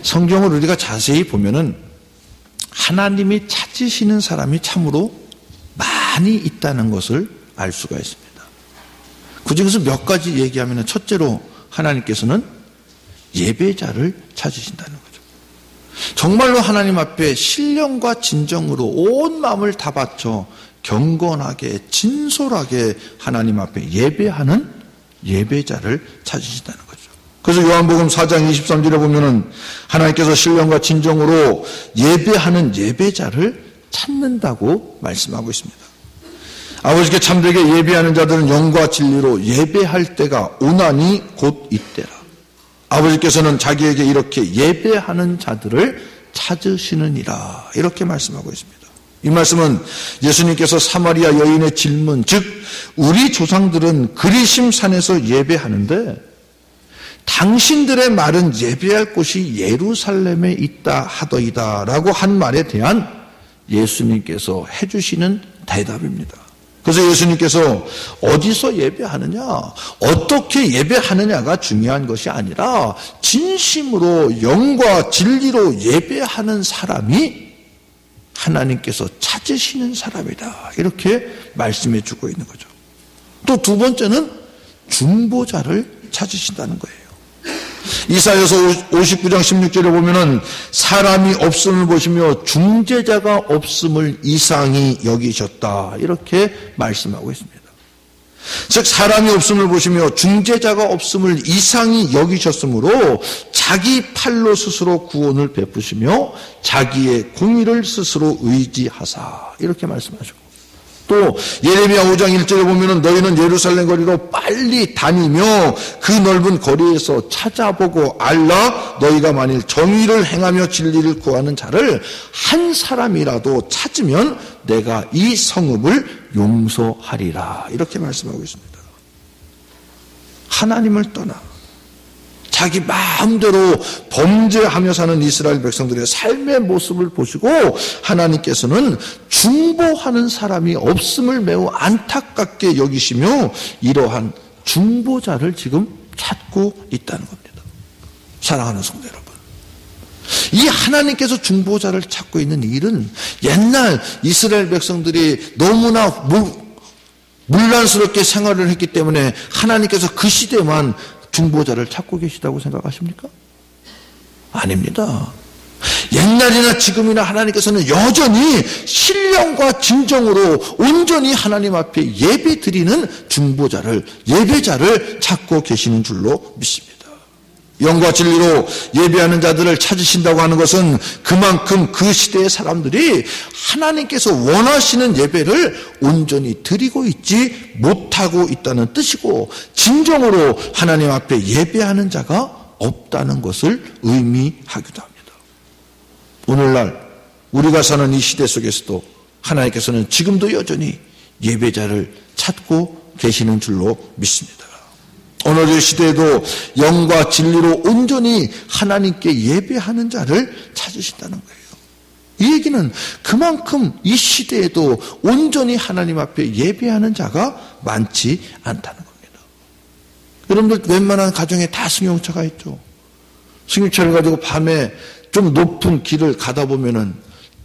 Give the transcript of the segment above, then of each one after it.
성경을 우리가 자세히 보면은 하나님이 찾으시는 사람이 참으로 많이 있다는 것을 알 수가 있습니다. 그 중에서 몇 가지 얘기하면 첫째로 하나님께서는 예배자를 찾으신다는 거죠. 정말로 하나님 앞에 신령과 진정으로 온 마음을 다 바쳐 경건하게 진솔하게 하나님 앞에 예배하는 예배자를 찾으신다는 거죠. 그래서 요한복음 4장 23절에 보면은 하나님께서 신령과 진정으로 예배하는 예배자를 찾는다고 말씀하고 있습니다. 아버지께 참되게 예배하는 자들은 영과 진리로 예배할 때가 오나니 곧 이때라. 아버지께서는 자기에게 이렇게 예배하는 자들을 찾으시느니라, 이렇게 말씀하고 있습니다. 이 말씀은 예수님께서 사마리아 여인의 질문, 즉 우리 조상들은 그리심 산에서 예배하는데 당신들의 말은 예배할 곳이 예루살렘에 있다 하더이다 라고 한 말에 대한 예수님께서 해주시는 대답입니다. 그래서 예수님께서 어디서 예배하느냐, 어떻게 예배하느냐가 중요한 것이 아니라 진심으로 영과 진리로 예배하는 사람이 하나님께서 찾으시는 사람이다, 이렇게 말씀해 주고 있는 거죠. 또 두 번째는 중보자를 찾으신다는 거예요. 이사야서 59장 16절에 보면은 사람이 없음을 보시며 중재자가 없음을 이상히 여기셨다, 이렇게 말씀하고 있습니다. 즉 사람이 없음을 보시며 중재자가 없음을 이상히 여기셨으므로 자기 팔로 스스로 구원을 베푸시며 자기의 공의를 스스로 의지하사, 이렇게 말씀하시고, 또 예레미야 5장 1절에 보면은 너희는 예루살렘 거리로 빨리 다니며 그 넓은 거리에서 찾아보고 알라. 너희가 만일 정의를 행하며 진리를 구하는 자를 한 사람이라도 찾으면 내가 이 성읍을 용서하리라, 이렇게 말씀하고 있습니다. 하나님을 떠나 자기 마음대로 범죄하며 사는 이스라엘 백성들의 삶의 모습을 보시고 하나님께서는 중보하는 사람이 없음을 매우 안타깝게 여기시며 이러한 중보자를 지금 찾고 있다는 겁니다. 사랑하는 성도 여러분, 이 하나님께서 중보자를 찾고 있는 일은 옛날 이스라엘 백성들이 너무나 문란스럽게 생활을 했기 때문에 하나님께서 그 시대만 중보자를 찾고 계시다고 생각하십니까? 아닙니다. 옛날이나 지금이나 하나님께서는 여전히 신령과 진정으로 온전히 하나님 앞에 예배 드리는 중보자를, 예배자를 찾고 계시는 줄로 믿습니다. 영과 진리로 예배하는 자들을 찾으신다고 하는 것은 그만큼 그 시대의 사람들이 하나님께서 원하시는 예배를 온전히 드리고 있지 못하고 있다는 뜻이고, 진정으로 하나님 앞에 예배하는 자가 없다는 것을 의미하기도 합니다. 오늘날 우리가 사는 이 시대 속에서도 하나님께서는 지금도 여전히 예배자를 찾고 계시는 줄로 믿습니다. 오늘의 시대에도 영과 진리로 온전히 하나님께 예배하는 자를 찾으신다는 거예요. 이 얘기는 그만큼 이 시대에도 온전히 하나님 앞에 예배하는 자가 많지 않다는 겁니다. 여러분들 웬만한 가정에 다 승용차가 있죠. 승용차를 가지고 밤에 좀 높은 길을 가다 보면은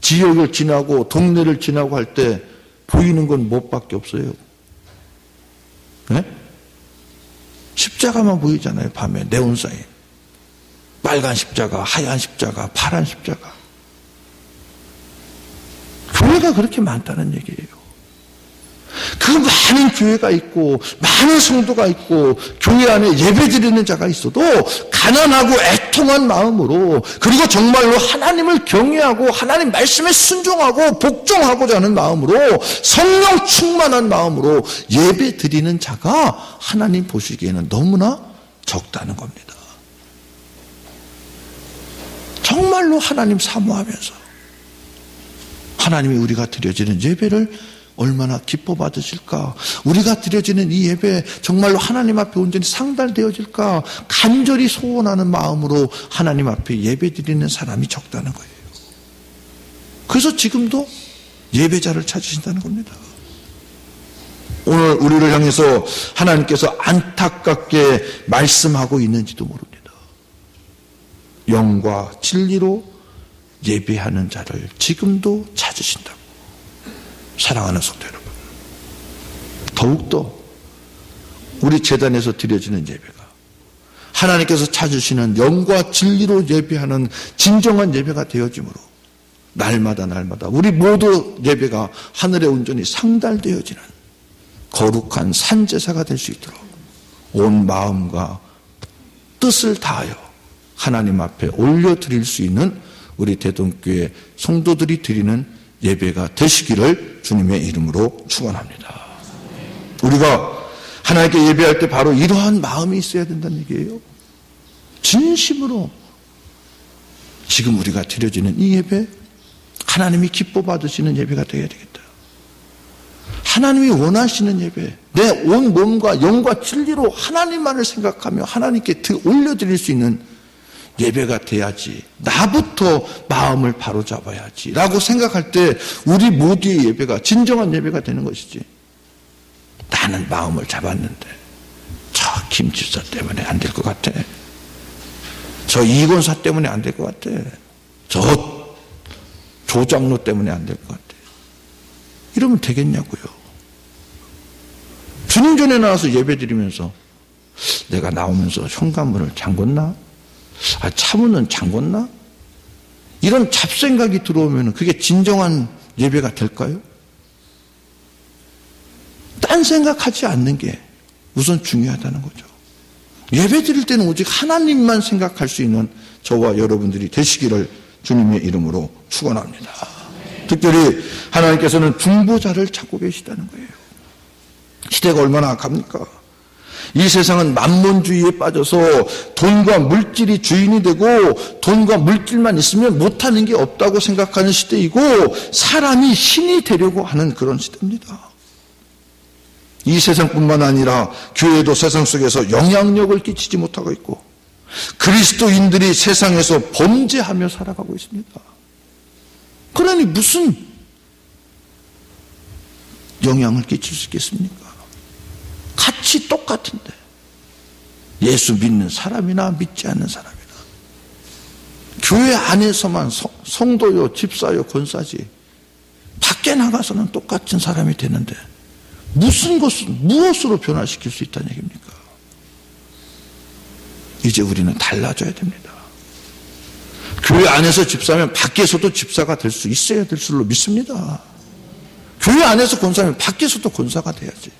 지역을 지나고 동네를 지나고 할 때 보이는 건 무엇밖에 없어요. 네? 십자가만 보이잖아요. 밤에 네온사인, 빨간 십자가, 하얀 십자가, 파란 십자가. 교회가 그렇게 많다는 얘기예요. 그 많은 교회가 있고 많은 성도가 있고 교회 안에 예배드리는 자가 있어도 가난하고 애통한 마음으로, 그리고 정말로 하나님을 경외하고 하나님 말씀에 순종하고 복종하고자 하는 마음으로, 성령 충만한 마음으로 예배드리는 자가 하나님 보시기에는 너무나 적다는 겁니다. 정말로 하나님 사모하면서 하나님이 우리가 드려지는 예배를 얼마나 기뻐 받으실까, 우리가 드려지는 이 예배 정말로 하나님 앞에 온전히 상달되어질까 간절히 소원하는 마음으로 하나님 앞에 예배 드리는 사람이 적다는 거예요. 그래서 지금도 예배자를 찾으신다는 겁니다. 오늘 우리를 향해서 하나님께서 안타깝게 말씀하고 있는지도 모릅니다. 영과 진리로 예배하는 자를 지금도 찾으신다고. 사랑하는 성도 여러분, 더욱더 우리 제단에서 드려지는 예배가 하나님께서 찾으시는 영과 진리로 예배하는 진정한 예배가 되어지므로 날마다 우리 모두 예배가 하늘의 온전히 상달되어지는 거룩한 산제사가 될 수 있도록 온 마음과 뜻을 다하여 하나님 앞에 올려드릴 수 있는 우리 대동교회 성도들이 드리는 예배가 되시기를 주님의 이름으로 축원합니다. 우리가 하나님께 예배할 때 바로 이러한 마음이 있어야 된다는 얘기예요. 진심으로 지금 우리가 드려지는 이 예배, 하나님이 기뻐 받으시는 예배가 되어야 되겠다. 하나님이 원하시는 예배, 내 온 몸과 영과 진리로 하나님만을 생각하며 하나님께 올려드릴 수 있는 예배가 돼야지, 나부터 마음을 바로잡아야지 라고 생각할 때 우리 모두의 예배가 진정한 예배가 되는 것이지, 나는 마음을 잡았는데 저 김집사 때문에 안 될 것 같아, 저 이권사 때문에 안 될 것 같아, 저 조장로 때문에 안 될 것 같아, 이러면 되겠냐고요. 주님 전에 나와서 예배 드리면서 내가 나오면서 현관문을 잠궜나? 차문은 잠궜나? 이런 잡생각이 들어오면 그게 진정한 예배가 될까요? 딴 생각하지 않는 게 우선 중요하다는 거죠. 예배 드릴 때는 오직 하나님만 생각할 수 있는 저와 여러분들이 되시기를 주님의 이름으로 축원합니다. 특별히 하나님께서는 중보자를 찾고 계시다는 거예요. 시대가 얼마나 악합니까? 이 세상은 만몬주의에 빠져서 돈과 물질이 주인이 되고 돈과 물질만 있으면 못하는 게 없다고 생각하는 시대이고, 사람이 신이 되려고 하는 그런 시대입니다. 이 세상뿐만 아니라 교회도 세상 속에서 영향력을 끼치지 못하고 있고, 그리스도인들이 세상에서 범죄하며 살아가고 있습니다. 그러니 무슨 영향을 끼칠 수 있겠습니까? 같이 똑같은데, 예수 믿는 사람이나 믿지 않는 사람이나 교회 안에서만 성도요, 집사요, 권사지, 밖에 나가서는 똑같은 사람이 되는데 무엇으로 변화시킬 수 있다는 얘기입니까? 이제 우리는 달라져야 됩니다. 교회 안에서 집사면 밖에서도 집사가 될 수 있어야 될 줄로 믿습니다. 교회 안에서 권사면 밖에서도 권사가 돼야지.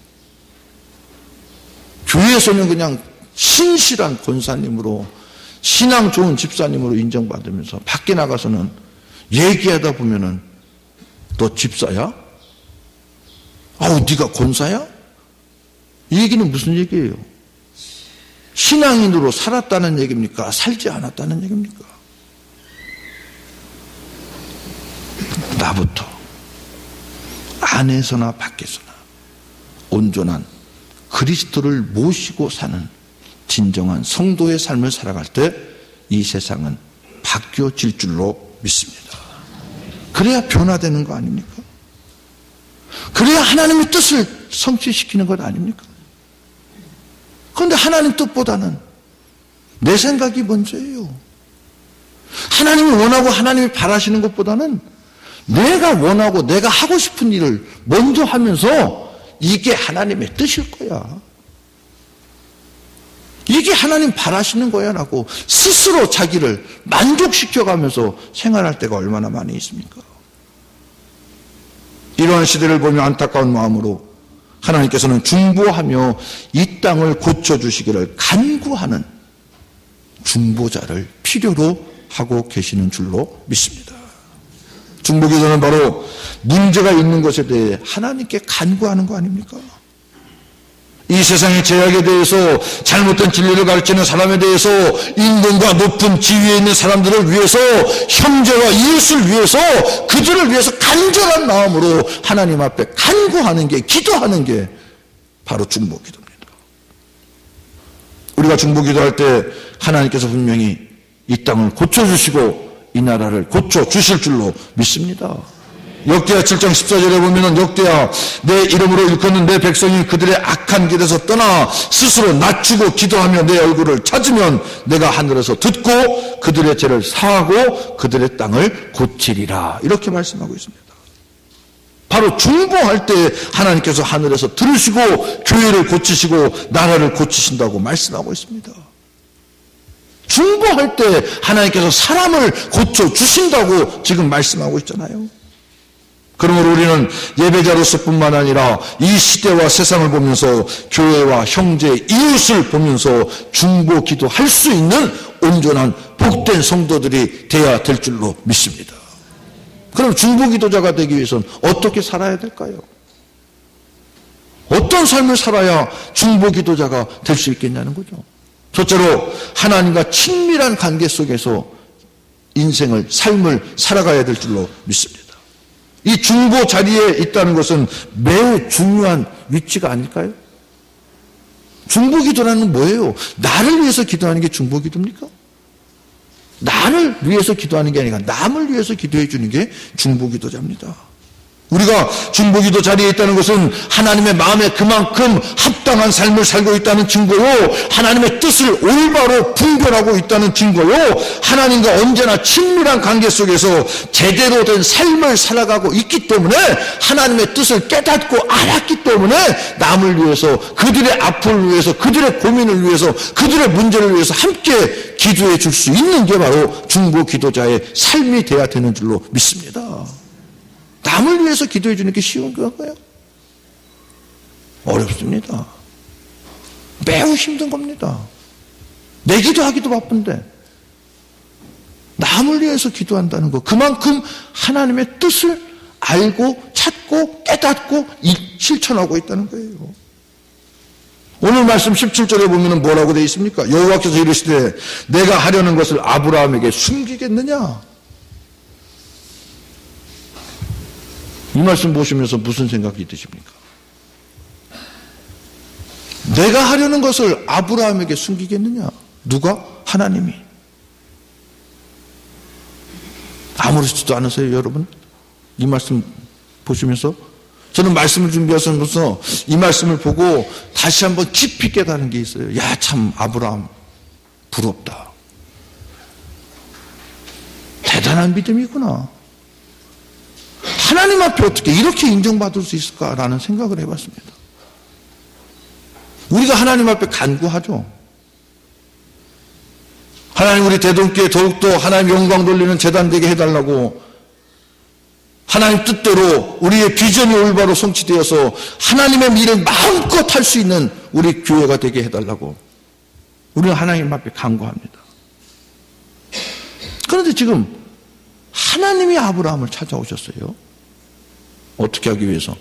교회에서는 그냥 신실한 권사님으로, 신앙 좋은 집사님으로 인정받으면서 밖에 나가서는 얘기하다 보면은 너 집사야? 아우 네가 권사야? 이 얘기는 무슨 얘기예요? 신앙인으로 살았다는 얘기입니까? 살지 않았다는 얘기입니까? 나부터 안에서나 밖에서나 온전한 그리스도를 모시고 사는 진정한 성도의 삶을 살아갈 때 이 세상은 바뀌어질 줄로 믿습니다. 그래야 변화되는 거 아닙니까? 그래야 하나님의 뜻을 성취시키는 것 아닙니까? 그런데 하나님 뜻보다는 내 생각이 먼저예요. 하나님이 원하고 하나님이 바라시는 것보다는 내가 원하고 내가 하고 싶은 일을 먼저 하면서 이게 하나님의 뜻일 거야, 이게 하나님 바라시는 거야 라고 스스로 자기를 만족시켜가면서 생활할 때가 얼마나 많이 있습니까? 이러한 시대를 보며 안타까운 마음으로 하나님께서는 중보하며 이 땅을 고쳐주시기를 간구하는 중보자를 필요로 하고 계시는 줄로 믿습니다. 중보기도는 바로 문제가 있는 것에 대해 하나님께 간구하는 거 아닙니까? 이 세상의 제약에 대해서, 잘못된 진리를 가르치는 사람에 대해서, 인권과 높은 지위에 있는 사람들을 위해서, 형제와 이웃을 위해서, 그들을 위해서 간절한 마음으로 하나님 앞에 간구하는 게, 기도하는 게 바로 중보기도입니다. 우리가 중보기도할 때 하나님께서 분명히 이 땅을 고쳐주시고 이 나라를 고쳐주실 줄로 믿습니다. 역대하 7장 14절에 보면은 역대하 내 이름으로 일컫는 내 백성이 그들의 악한 길에서 떠나 스스로 낮추고 기도하며 내 얼굴을 찾으면 내가 하늘에서 듣고 그들의 죄를 사하고 그들의 땅을 고치리라. 이렇게 말씀하고 있습니다. 바로 중보할 때 하나님께서 하늘에서 들으시고 교회를 고치시고 나라를 고치신다고 말씀하고 있습니다. 중보할 때 하나님께서 사람을 고쳐주신다고 지금 말씀하고 있잖아요. 그러므로 우리는 예배자로서 뿐만 아니라 이 시대와 세상을 보면서 교회와 형제, 이웃을 보면서 중보 기도할 수 있는 온전한 복된 성도들이 되어야 될 줄로 믿습니다. 그럼 중보 기도자가 되기 위해서는 어떻게 살아야 될까요? 어떤 삶을 살아야 중보 기도자가 될 수 있겠냐는 거죠. 첫째로 하나님과 친밀한 관계 속에서 인생을, 삶을 살아가야 될 줄로 믿습니다. 이 중보 자리에 있다는 것은 매우 중요한 위치가 아닐까요? 중보 기도라는 뭐예요? 나를 위해서 기도하는 게 중보 기도입니까? 나를 위해서 기도하는 게 아니라 남을 위해서 기도해 주는 게 중보 기도자입니다. 우리가 중보 기도 자리에 있다는 것은 하나님의 마음에 그만큼 합당한 삶을 살고 있다는 증거요, 하나님의 뜻을 올바로 분별하고 있다는 증거요, 하나님과 언제나 친밀한 관계 속에서 제대로 된 삶을 살아가고 있기 때문에, 하나님의 뜻을 깨닫고 알았기 때문에 남을 위해서, 그들의 아픔을 위해서, 그들의 고민을 위해서, 그들의 문제를 위해서 함께 기도해 줄 수 있는 게 바로 중보 기도자의 삶이 되어야 되는 줄로 믿습니다. 남을 위해서 기도해 주는 게 쉬운 건가요? 어렵습니다. 매우 힘든 겁니다. 내 기도하기도 바쁜데 남을 위해서 기도한다는 거, 그만큼 하나님의 뜻을 알고 찾고 깨닫고 실천하고 있다는 거예요. 오늘 말씀 17절에 보면 뭐라고 되어 있습니까? 여호와께서 이르시되 내가 하려는 것을 아브라함에게 숨기겠느냐? 이 말씀 보시면서 무슨 생각이 드십니까? 내가 하려는 것을 아브라함에게 숨기겠느냐? 누가? 하나님이. 아무렇지도 않으세요, 여러분? 이 말씀 보시면서 저는 말씀을 준비하면서 이 말씀을 보고 다시 한번 깊이 깨달은 게 있어요. 야, 참 아브라함 부럽다. 대단한 믿음이구나. 하나님 앞에 어떻게 이렇게 인정받을 수 있을까라는 생각을 해봤습니다. 우리가 하나님 앞에 간구하죠. 하나님, 우리 대동교회 더욱더 하나님 영광 돌리는 재단 되게 해달라고, 하나님 뜻대로 우리의 비전이 올바로 성취되어서 하나님의 일을 마음껏 할 수 있는 우리 교회가 되게 해달라고 우리는 하나님 앞에 간구합니다. 그런데 지금 하나님이 아브라함을 찾아오셨어요. 어떻게 하기 위해서?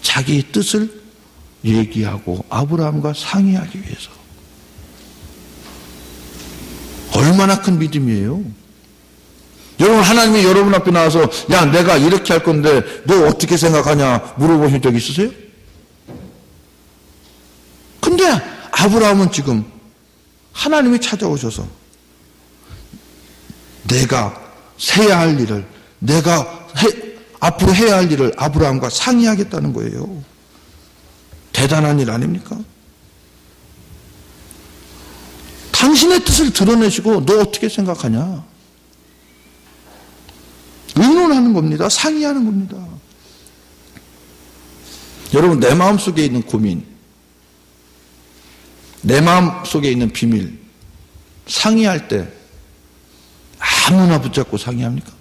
자기의 뜻을 얘기하고 아브라함과 상의하기 위해서. 얼마나 큰 믿음이에요. 여러분, 하나님이 여러분 앞에 나와서 야, 내가 이렇게 할 건데 너 어떻게 생각하냐 물어보신 적 있으세요? 근데 아브라함은 지금 하나님이 찾아오셔서 내가 해야 할 일을, 앞으로 해야 할 일을 아브라함과 상의하겠다는 거예요. 대단한 일 아닙니까? 당신의 뜻을 드러내시고 너 어떻게 생각하냐? 의논하는 겁니다. 상의하는 겁니다. 여러분, 내 마음속에 있는 고민, 내 마음속에 있는 비밀 상의할 때 아무나 붙잡고 상의합니까?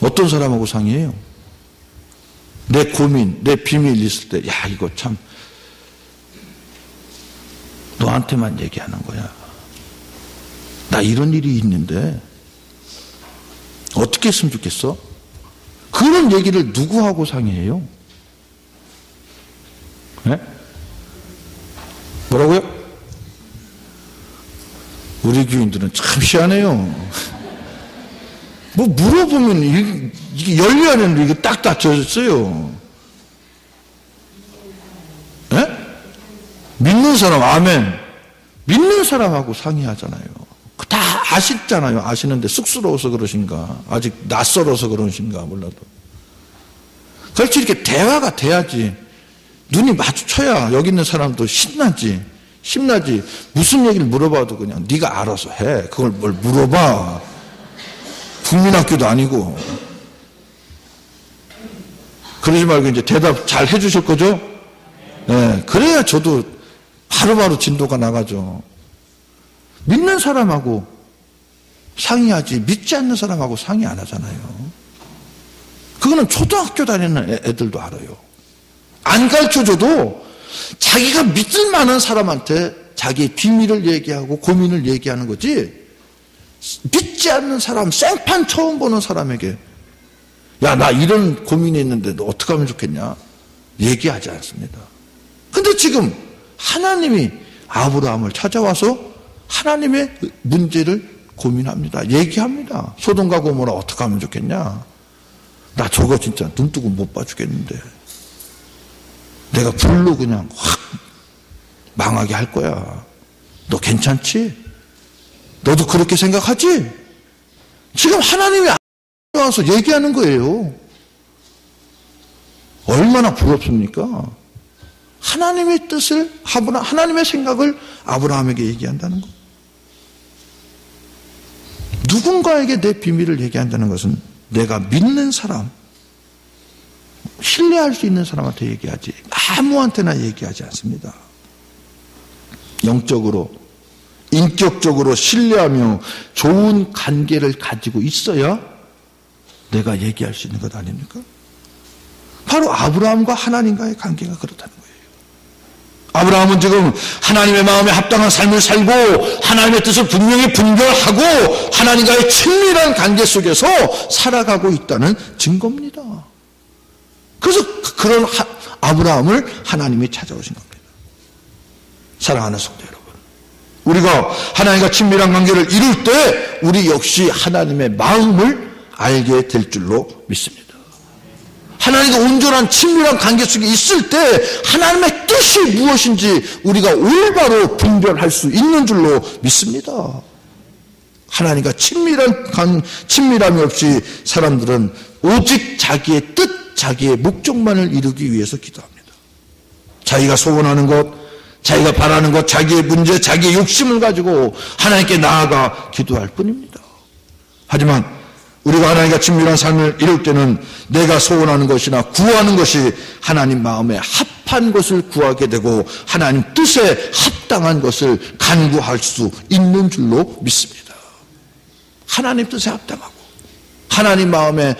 어떤 사람하고 상의해요? 내 고민, 내 비밀 있을 때, 야, 이거 참 너한테만 얘기하는 거야. 나 이런 일이 있는데 어떻게 했으면 좋겠어? 그런 얘기를 누구하고 상의해요? 네? 뭐라고요? 우리 교인들은 참 희한해요. 뭐 물어보면 이게 열려야 하는데 이게 딱 닫혀졌어요. 네? 믿는 사람, 아멘. 믿는 사람하고 상의하잖아요. 다 아시잖아요. 아시는데 쑥스러워서 그러신가, 아직 낯설어서 그러신가 몰라도. 그렇지, 이렇게 대화가 돼야지. 눈이 마주쳐야 여기 있는 사람도 신나지. 무슨 얘기를 물어봐도 그냥 네가 알아서 해. 그걸 뭘 물어봐. 국민학교도 아니고. 그러지 말고 이제 대답 잘 해주실 거죠? 네, 그래야 저도 바로바로 진도가 나가죠. 믿는 사람하고 상의하지 믿지 않는 사람하고 상의 안 하잖아요. 그거는 초등학교 다니는 애들도 알아요. 안 가르쳐줘도 자기가 믿을 만한 사람한테 자기의 비밀을 얘기하고 고민을 얘기하는 거지, 믿지 않는 사람, 생판 처음 보는 사람에게 야, 나 이런 고민이 있는데 너 어떻게 하면 좋겠냐? 얘기하지 않습니다. 근데 지금 하나님이 아브라함을 찾아와서 하나님의 문제를 고민합니다. 얘기합니다. 소돔과 고모라 어떻게 하면 좋겠냐? 나 저거 진짜 눈 뜨고 못 봐주겠는데 내가 불로 그냥 확 망하게 할 거야. 너 괜찮지? 너도 그렇게 생각하지? 지금 하나님이 와서 얘기하는 거예요. 얼마나 부럽습니까? 하나님의 뜻을, 하나님의 생각을 아브라함에게 얘기한다는 거. 누군가에게 내 비밀을 얘기한다는 것은 내가 믿는 사람, 신뢰할 수 있는 사람한테 얘기하지 아무한테나 얘기하지 않습니다. 영적으로, 인격적으로 신뢰하며 좋은 관계를 가지고 있어야 내가 얘기할 수 있는 것 아닙니까? 바로 아브라함과 하나님과의 관계가 그렇다는 거예요. 아브라함은 지금 하나님의 마음에 합당한 삶을 살고 하나님의 뜻을 분명히 분별하고 하나님과의 친밀한 관계 속에서 살아가고 있다는 증거입니다. 그래서 그런 아브라함을 하나님이 찾아오신 겁니다. 사랑하는 성도 여러분, 우리가 하나님과 친밀한 관계를 이룰 때 우리 역시 하나님의 마음을 알게 될 줄로 믿습니다. 하나님과 온전한 친밀한 관계 속에 있을 때 하나님의 뜻이 무엇인지 우리가 올바로 분별할 수 있는 줄로 믿습니다. 하나님과 친밀함이 없이 사람들은 오직 자기의 뜻, 자기의 목적만을 이루기 위해서 기도합니다. 자기가 소원하는 것, 자기가 바라는 것, 자기의 문제, 자기의 욕심을 가지고 하나님께 나아가 기도할 뿐입니다. 하지만 우리가 하나님과 친밀한 삶을 이룰 때는 내가 소원하는 것이나 구하는 것이 하나님 마음에 합한 것을 구하게 되고 하나님 뜻에 합당한 것을 간구할 수 있는 줄로 믿습니다. 하나님 뜻에 합당하고 하나님 마음에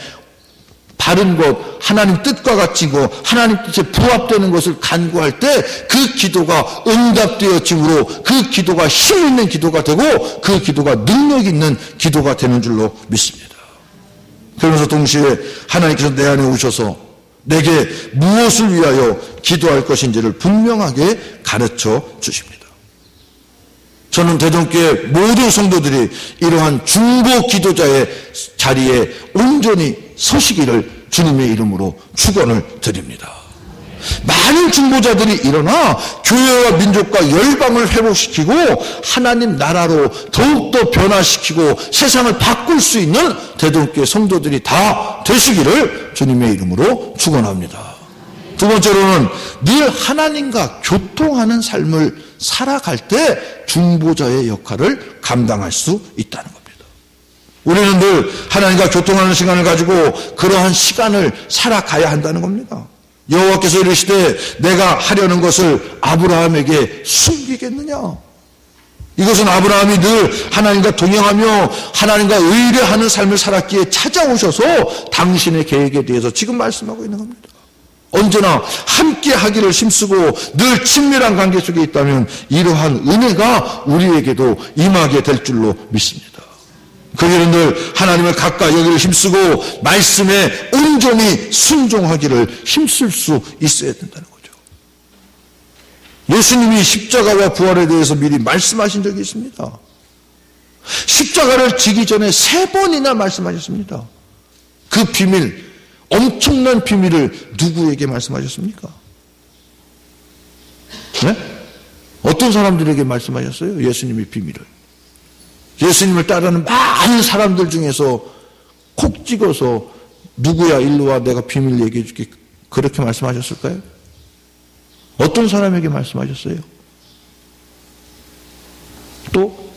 바른 것, 하나님 뜻과 같이고 하나님 뜻에 부합되는 것을 간구할 때 그 기도가 응답되어짐으로 그 기도가 힘 있는 기도가 되고 그 기도가 능력 있는 기도가 되는 줄로 믿습니다. 그러면서 동시에 하나님께서 내 안에 오셔서 내게 무엇을 위하여 기도할 것인지를 분명하게 가르쳐 주십니다. 저는 대전교회 모든 성도들이 이러한 중보 기도자의 자리에 온전히 서시기를 주님의 이름으로 축원을 드립니다. 많은 중보자들이 일어나 교회와 민족과 열방을 회복시키고 하나님 나라로 더욱더 변화시키고 세상을 바꿀 수 있는 대동교회 성도들이 다 되시기를 주님의 이름으로 축원합니다. 두 번째로는 늘 하나님과 교통하는 삶을 살아갈 때 중보자의 역할을 감당할 수 있다는 겁니다. 우리는 늘 하나님과 교통하는 시간을 가지고 그러한 시간을 살아가야 한다는 겁니다. 여호와께서 이르시되 내가 하려는 것을 아브라함에게 숨기겠느냐? 이것은 아브라함이 늘 하나님과 동행하며 하나님과 의뢰하는 삶을 살았기에 찾아오셔서 당신의 계획에 대해서 지금 말씀하고 있는 겁니다. 언제나 함께 하기를 힘쓰고 늘 친밀한 관계 속에 있다면 이러한 은혜가 우리에게도 임하게 될 줄로 믿습니다. 그들은 늘 하나님을 가까이 여기를 힘쓰고 말씀에 온전히 순종하기를 힘쓸 수 있어야 된다는 거죠. 예수님이 십자가와 부활에 대해서 미리 말씀하신 적이 있습니다. 십자가를 지기 전에 3번이나 말씀하셨습니다. 그 비밀, 엄청난 비밀을 누구에게 말씀하셨습니까? 네? 어떤 사람들에게 말씀하셨어요? 예수님의 비밀을. 예수님을 따르는 많은 사람들 중에서 콕 찍어서 누구야 일로 와 내가 비밀 얘기해 줄게 그렇게 말씀하셨을까요? 어떤 사람에게 말씀하셨어요? 또?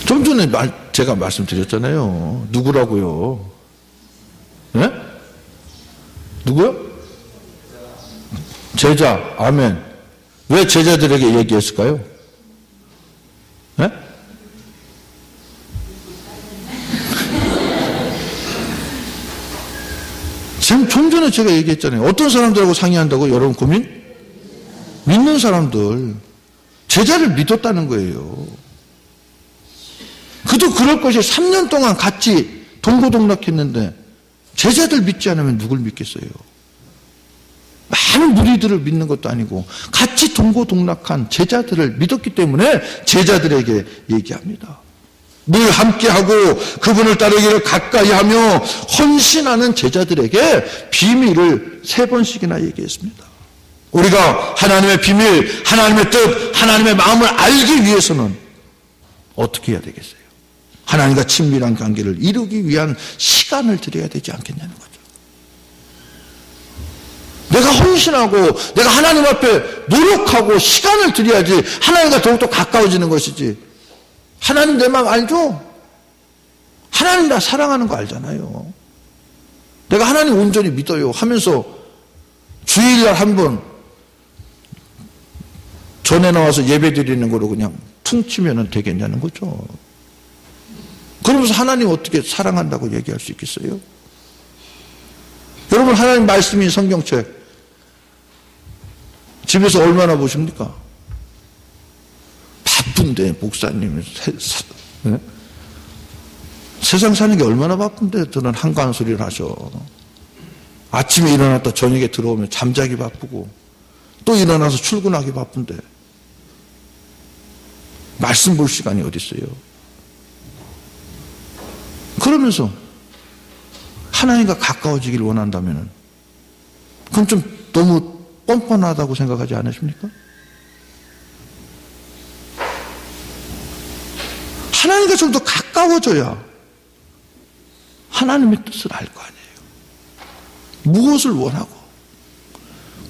좀 전에 제가 말씀드렸잖아요. 누구라고요? 네? 누구요? 제자. 아멘. 왜 제자들에게 얘기했을까요? 네? 지금 좀 전에 제가 얘기했잖아요. 어떤 사람들하고 상의한다고 여러분 고민? 믿는 사람들. 제자를 믿었다는 거예요. 그도 그럴 것이 3년 동안 같이 동고동락했는데 제자들 믿지 않으면 누굴 믿겠어요? 많은 무리들을 믿는 것도 아니고 같이 동고동락한 제자들을 믿었기 때문에 제자들에게 얘기합니다. 늘 함께하고 그분을 따르기를 가까이하며 헌신하는 제자들에게 비밀을 3번씩이나 얘기했습니다. 우리가 하나님의 비밀, 하나님의 뜻, 하나님의 마음을 알기 위해서는 어떻게 해야 되겠어요? 하나님과 친밀한 관계를 이루기 위한 시간을 들여야 되지 않겠냐는 거죠. 내가 헌신하고 내가 하나님 앞에 노력하고 시간을 들여야지 하나님과 더욱더 가까워지는 것이지. 하나님 내 마음 알죠? 하나님 나 사랑하는 거 알잖아요. 내가 하나님 온전히 믿어요 하면서 주일날 한 번 전에 나와서 예배 드리는 거로 그냥 퉁치면 되겠냐는 거죠. 그러면서 하나님 어떻게 사랑한다고 얘기할 수 있겠어요? 여러분 하나님 말씀인 성경책 집에서 얼마나 보십니까? 바쁜데 목사님 네? 세상 사는 게 얼마나 바쁜데 저는 한가한 소리를 하셔. 아침에 일어났다 저녁에 들어오면 잠자기 바쁘고 또 일어나서 출근하기 바쁜데 말씀 볼 시간이 어디 있어요? 그러면서 하나님과 가까워지길 원한다면 그건 좀 너무 뻔뻔하다고 생각하지 않으십니까? 하나님과 좀 더 가까워져야 하나님의 뜻을 알 거 아니에요. 무엇을 원하고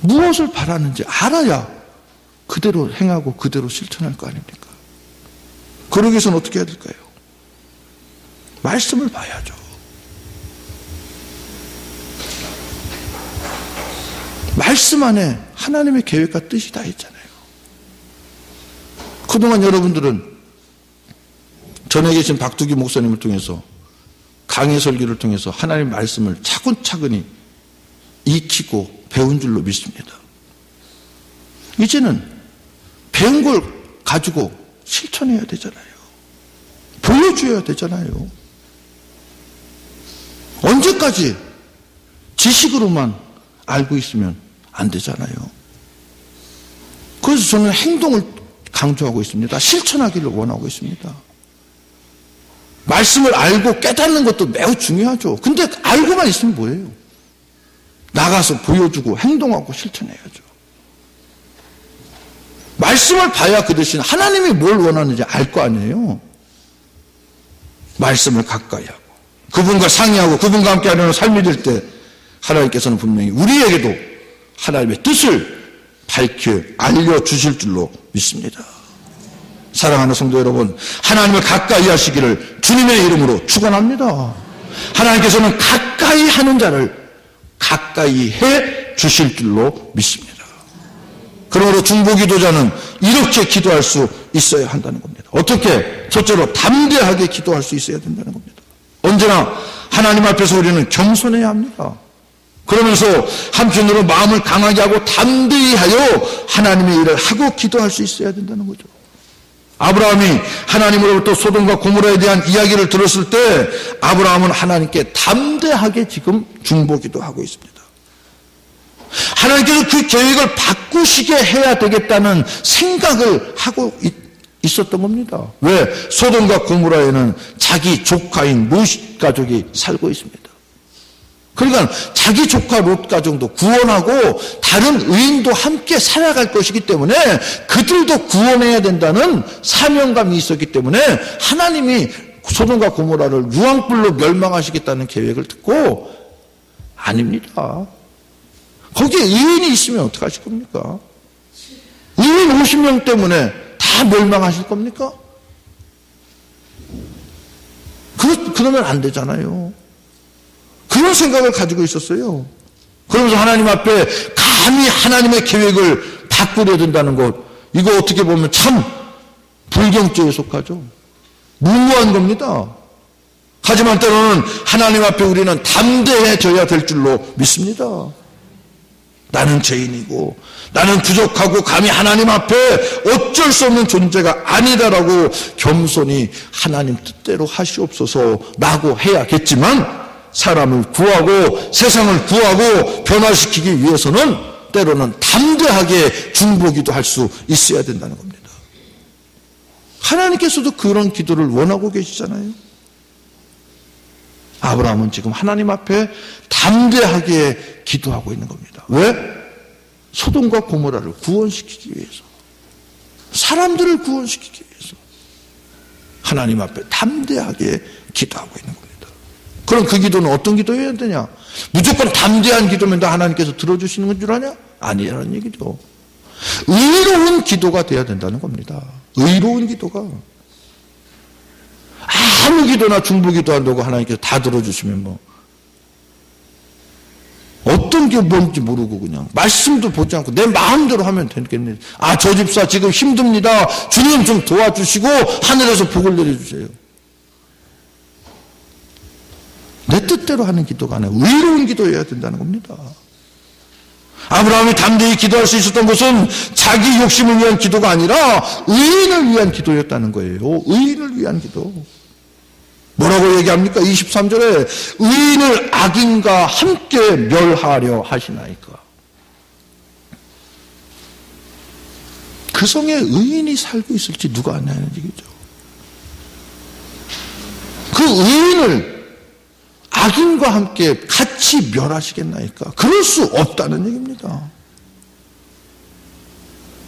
무엇을 바라는지 알아야 그대로 행하고 그대로 실천할 거 아닙니까? 그러기 위해서는 어떻게 해야 될까요? 말씀을 봐야죠. 말씀 안에 하나님의 계획과 뜻이 다 있잖아요. 그동안 여러분들은 전에 계신 박두기 목사님을 통해서 강의 설교를 통해서 하나님의 말씀을 차근차근히 익히고 배운 줄로 믿습니다. 이제는 배운 걸 가지고 실천해야 되잖아요. 보여줘야 되잖아요. 언제까지 지식으로만 알고 있으면 안 되잖아요. 그래서 저는 행동을 강조하고 있습니다. 실천하기를 원하고 있습니다. 말씀을 알고 깨닫는 것도 매우 중요하죠. 근데 알고만 있으면 뭐예요? 나가서 보여주고 행동하고 실천해야죠. 말씀을 봐야 그 대신 하나님이 뭘 원하는지 알 거 아니에요. 말씀을 가까이 하고 그분과 상의하고 그분과 함께 하려는 삶이 될 때 하나님께서는 분명히 우리에게도 하나님의 뜻을 밝혀 알려주실 줄로 믿습니다. 사랑하는 성도 여러분, 하나님을 가까이 하시기를 주님의 이름으로 축원합니다. 하나님께서는 가까이 하는 자를 가까이 해 주실 줄로 믿습니다. 그러므로 중보기도자는 이렇게 기도할 수 있어야 한다는 겁니다. 어떻게? 첫째로 담대하게 기도할 수 있어야 된다는 겁니다. 언제나 하나님 앞에서 우리는 겸손해야 합니다. 그러면서 한편으로 마음을 강하게 하고 담대히 하여 하나님의 일을 하고 기도할 수 있어야 된다는 거죠. 아브라함이 하나님으로부터 소돔과 고모라에 대한 이야기를 들었을 때 아브라함은 하나님께 담대하게 지금 중보기도 하고 있습니다. 하나님께서 그 계획을 바꾸시게 해야 되겠다는 생각을 하고 있었던 겁니다. 왜? 소돔과 고모라에는 자기 조카인 롯 가족이 살고 있습니다. 그러니까 자기 조카 롯 가정도 구원하고 다른 의인도 함께 살아갈 것이기 때문에 그들도 구원해야 된다는 사명감이 있었기 때문에 하나님이 소돔과 고모라를 유황불로 멸망하시겠다는 계획을 듣고 아닙니다. 거기에 의인이 있으면 어떡하실 겁니까? 의인 50명 때문에 다 멸망하실 겁니까? 그러면 안 되잖아요. 그런 생각을 가지고 있었어요. 그러면서 하나님 앞에 감히 하나님의 계획을 바꾸려 든다는 것, 이거 어떻게 보면 참 불경죄에 속하죠. 무모한 겁니다. 하지만 때로는 하나님 앞에 우리는 담대해져야 될 줄로 믿습니다. 나는 죄인이고 나는 부족하고 감히 하나님 앞에 어쩔 수 없는 존재가 아니다라고 겸손히 하나님 뜻대로 하시옵소서라고 해야겠지만 사람을 구하고 세상을 구하고 변화시키기 위해서는 때로는 담대하게 중보기도 할 수 있어야 된다는 겁니다. 하나님께서도 그런 기도를 원하고 계시잖아요. 아브라함은 지금 하나님 앞에 담대하게 기도하고 있는 겁니다. 왜? 소돔과 고모라를 구원시키기 위해서, 사람들을 구원시키기 위해서 하나님 앞에 담대하게 기도하고 있는 겁니다. 그럼 그 기도는 어떤 기도해야 되냐? 무조건 담대한 기도면 다 하나님께서 들어주시는 건 줄 아냐? 아니라는 얘기죠. 의로운 기도가 돼야 된다는 겁니다. 의로운 기도가. 아무 기도나 중보기도 한다고 하나님께서 다 들어주시면 뭐 어떤 게 뭔지 모르고 그냥 말씀도 보지 않고 내 마음대로 하면 되겠네. 아, 저 집사 지금 힘듭니다. 주님 좀 도와주시고 하늘에서 복을 내려주세요. 내 뜻대로 하는 기도가 아니라 의로운 기도해야 된다는 겁니다. 아브라함이 담대히 기도할 수 있었던 것은 자기 욕심을 위한 기도가 아니라 의인을 위한 기도였다는 거예요. 의인을 위한 기도. 뭐라고 얘기합니까? 23절에 의인을 악인과 함께 멸하려 하시나이까. 그 성에 의인이 살고 있을지 누가 아냐는 얘기죠. 그 의인을 악인과 함께 같이 멸하시겠나이까? 그럴 수 없다는 얘기입니다.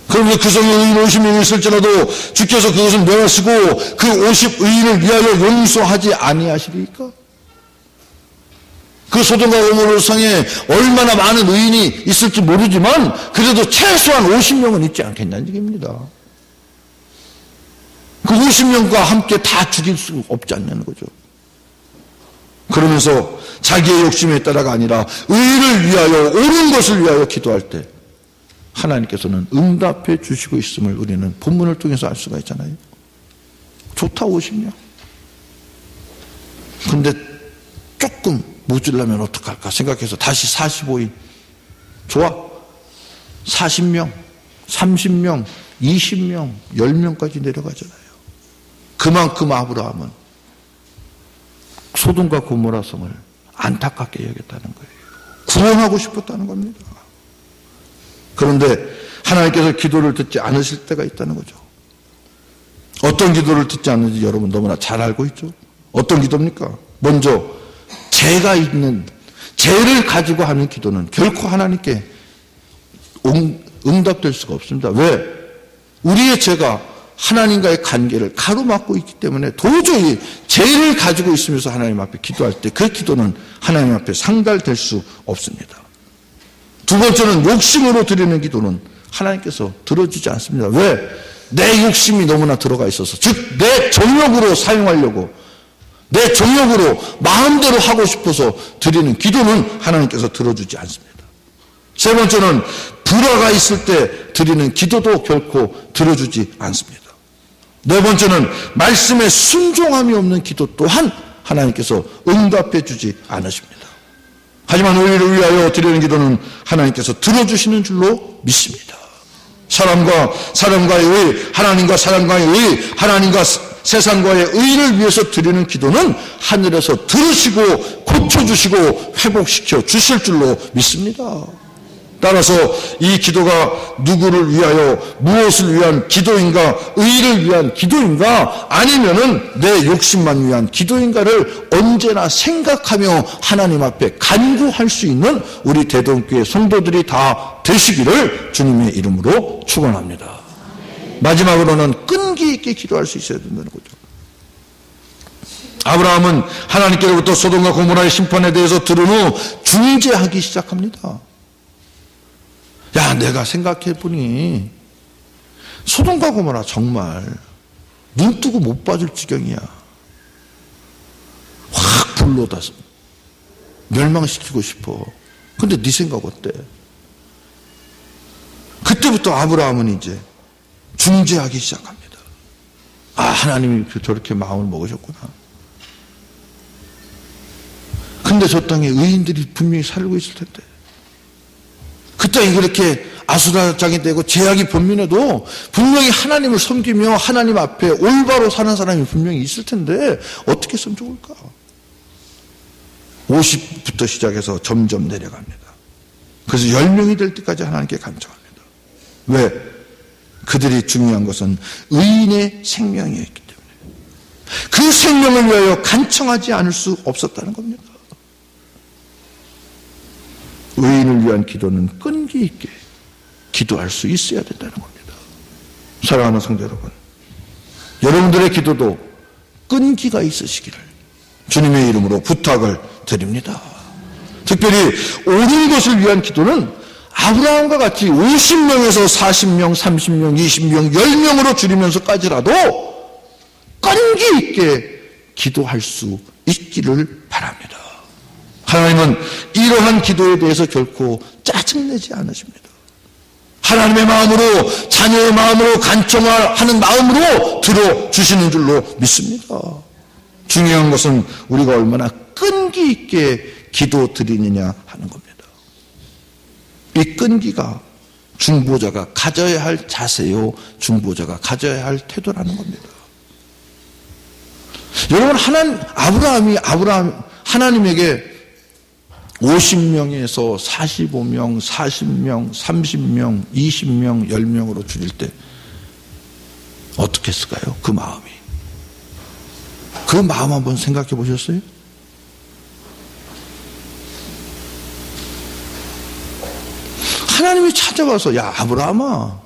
그런데 그 성에 의인 50명이 있을지라도 주께서 그것을 멸하시고 그 50의인을 위하여 용서하지 아니하시리까? 그 소돔과 고모라 성에 얼마나 많은 의인이 있을지 모르지만 그래도 최소한 50명은 있지 않겠냐는 얘기입니다. 그 50명과 함께 다 죽일 수 없지 않냐는 거죠. 그러면서 자기의 욕심에 따라가 아니라 의를 위하여 옳은 것을 위하여 기도할 때 하나님께서는 응답해 주시고 있음을 우리는 본문을 통해서 알 수가 있잖아요. 좋다 50명. 그런데 조금 모질라면 어떡할까 생각해서 다시 45인. 좋아. 40명, 30명, 20명, 10명까지 내려가잖아요. 그만큼 아브라함은 소돔과 고모라 성을 안타깝게 여겼다는 거예요. 구원하고 싶었다는 겁니다. 그런데 하나님께서 기도를 듣지 않으실 때가 있다는 거죠. 어떤 기도를 듣지 않는지 여러분 너무나 잘 알고 있죠. 어떤 기도입니까? 먼저 죄가 있는, 죄를 가지고 하는 기도는 결코 하나님께 응답될 수가 없습니다. 왜? 우리의 죄가 하나님과의 관계를 가로막고 있기 때문에 도저히 죄를 가지고 있으면서 하나님 앞에 기도할 때 그 기도는 하나님 앞에 상달될 수 없습니다. 두 번째는 욕심으로 드리는 기도는 하나님께서 들어주지 않습니다. 왜? 내 욕심이 너무나 들어가 있어서, 즉 내 정욕으로 사용하려고, 내 정욕으로 마음대로 하고 싶어서 드리는 기도는 하나님께서 들어주지 않습니다. 세 번째는 불화가 있을 때 드리는 기도도 결코 들어주지 않습니다. 네 번째는 말씀에 순종함이 없는 기도 또한 하나님께서 응답해 주지 않으십니다. 하지만 의를 위하여 드리는 기도는 하나님께서 들어주시는 줄로 믿습니다. 사람과 사람과의 의, 하나님과 사람과의 의, 하나님과 세상과의 의를 위해서 드리는 기도는 하늘에서 들으시고 고쳐주시고 회복시켜 주실 줄로 믿습니다. 따라서 이 기도가 누구를 위하여 무엇을 위한 기도인가, 의를 위한 기도인가, 아니면은 내 욕심만 위한 기도인가를 언제나 생각하며 하나님 앞에 간구할 수 있는 우리 대동교회 성도들이 다 되시기를 주님의 이름으로 축원합니다. 마지막으로는 끈기 있게 기도할 수 있어야 된다는 거죠. 아브라함은 하나님께로부터 소돔과 고모라의 심판에 대해서 들은 후 중재하기 시작합니다. 야, 내가 생각해보니 소돔과 고모라 정말 눈 뜨고 못 봐줄 지경이야. 확 불러다 멸망시키고 싶어. 근데 네 생각 어때? 그때부터 아브라함은 이제 중재하기 시작합니다. 아, 하나님이 저렇게 마음을 먹으셨구나. 근데 저 땅에 의인들이 분명히 살고 있을 텐데, 그 땅이 그렇게 아수라장이 되고 제약이 번민해도 분명히 하나님을 섬기며 하나님 앞에 올바로 사는 사람이 분명히 있을 텐데 어떻게 했으면 좋을까? 50부터 시작해서 점점 내려갑니다. 그래서 10명이 될 때까지 하나님께 간청합니다. 왜? 그들이 중요한 것은 의인의 생명이었기 때문에 그 생명을 위하여 간청하지 않을 수 없었다는 겁니다. 의인을 위한 기도는 끈기 있게 기도할 수 있어야 된다는 겁니다. 사랑하는 성도 여러분, 여러분들의 기도도 끈기가 있으시기를 주님의 이름으로 부탁을 드립니다. 특별히 옳은 것을 위한 기도는 아브라함과 같이 50명에서 40명, 30명, 20명, 10명으로 줄이면서까지라도 끈기 있게 기도할 수 있기를 바랍니다. 하나님은 이러한 기도에 대해서 결코 짜증내지 않으십니다. 하나님의 마음으로, 자녀의 마음으로, 간청하는 마음으로 들어주시는 줄로 믿습니다. 중요한 것은 우리가 얼마나 끈기 있게 기도 드리느냐 하는 겁니다. 이 끈기가 중보자가 가져야 할 자세요, 중보자가 가져야 할 태도라는 겁니다. 여러분, 하나님에게 50명에서 45명, 40명, 30명, 20명, 10명으로 줄일 때 어떻게 했을까요? 그 마음이. 그 마음 한번 생각해 보셨어요? 하나님이 찾아와서, 야, 아브라함아,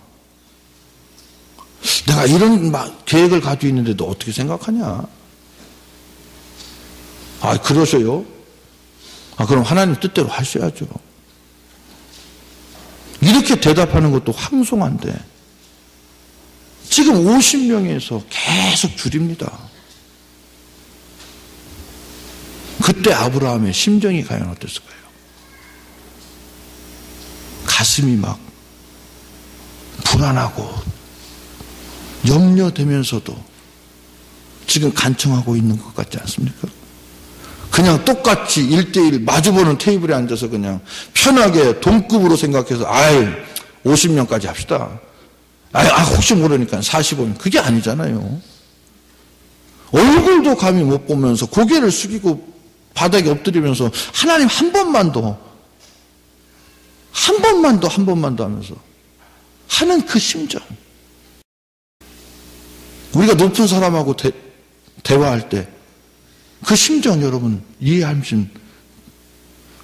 내가 이런 계획을 가지고 있는데 너 어떻게 생각하냐? 아, 그러셔요? 아, 그럼 하나님 뜻대로 하셔야죠. 이렇게 대답하는 것도 황송한데 지금 50명에서 계속 줄입니다. 그때 아브라함의 심정이 과연 어땠을까요? 가슴이 막 불안하고 염려되면서도 지금 간청하고 있는 것 같지 않습니까? 그냥 똑같이 1대1 마주보는 테이블에 앉아서 그냥 편하게 동급으로 생각해서 50명까지 합시다. 혹시 모르니까 45명. 그게 아니잖아요. 얼굴도 감히 못 보면서 고개를 숙이고 바닥에 엎드리면서 하나님 한 번만 더 하면서 하는 그 심정. 우리가 높은 사람하고 대화할 때 그 심정 여러분 이해하시면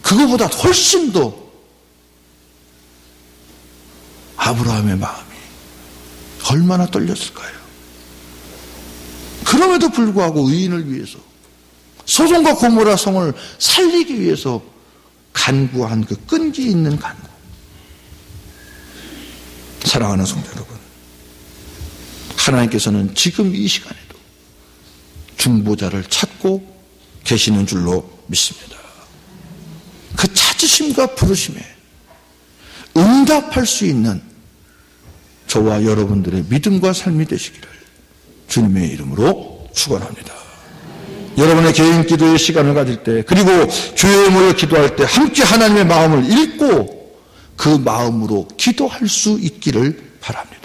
그거보다 훨씬 더 아브라함의 마음이 얼마나 떨렸을까요? 그럼에도 불구하고 의인을 위해서 소돔과 고모라 성을 살리기 위해서 간구한 그 끈기 있는 간구. 사랑하는 성도 여러분, 하나님께서는 지금 이 시간에도 중보자를 찾고 계시는 줄로 믿습니다. 그 찾으심과 부르심에 응답할 수 있는 저와 여러분들의 믿음과 삶이 되시기를 주님의 이름으로 축원합니다. 여러분의 개인 기도의 시간을 가질 때, 그리고 교회에 모여 기도할 때 함께 하나님의 마음을 읽고 그 마음으로 기도할 수 있기를 바랍니다.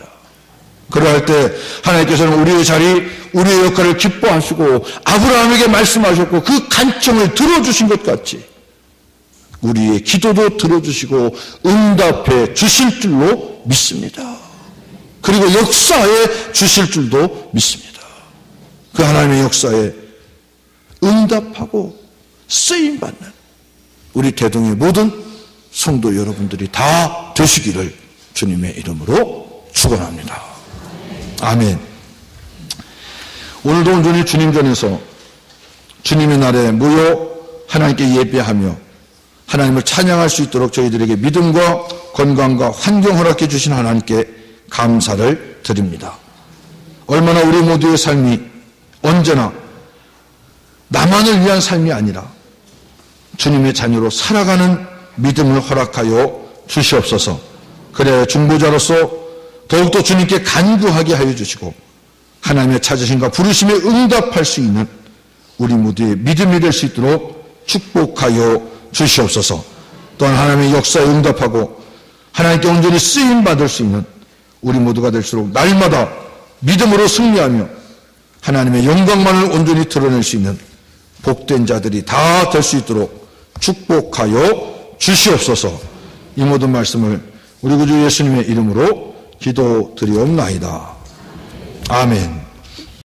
그러할 때 하나님께서는 우리의 자리, 우리의 역할을 기뻐하시고 아브라함에게 말씀하셨고 그 간청을 들어주신 것 같이 우리의 기도도 들어주시고 응답해 주실 줄로 믿습니다. 그리고 역사해 주실 줄도 믿습니다. 그 하나님의 역사에 응답하고 쓰임받는 우리 대동의 모든 성도 여러분들이 다 되시기를 주님의 이름으로 축원합니다. 아멘. 오늘도 온전히 주님 전에서 주님의 날에 모여 하나님께 예배하며 하나님을 찬양할 수 있도록 저희들에게 믿음과 건강과 환경 허락해 주신 하나님께 감사를 드립니다. 얼마나 우리 모두의 삶이 언제나 나만을 위한 삶이 아니라 주님의 자녀로 살아가는 믿음을 허락하여 주시옵소서. 그래 중보자로서 더욱더 주님께 간구하게 하여 주시고 하나님의 찾으심과 부르심에 응답할 수 있는 우리 모두의 믿음이 될 수 있도록 축복하여 주시옵소서. 또한 하나님의 역사에 응답하고 하나님께 온전히 쓰임받을 수 있는 우리 모두가 될수록 날마다 믿음으로 승리하며 하나님의 영광만을 온전히 드러낼 수 있는 복된 자들이 다 될 수 있도록 축복하여 주시옵소서. 이 모든 말씀을 우리 구주 예수님의 이름으로 기도드리옵나이다. 아멘.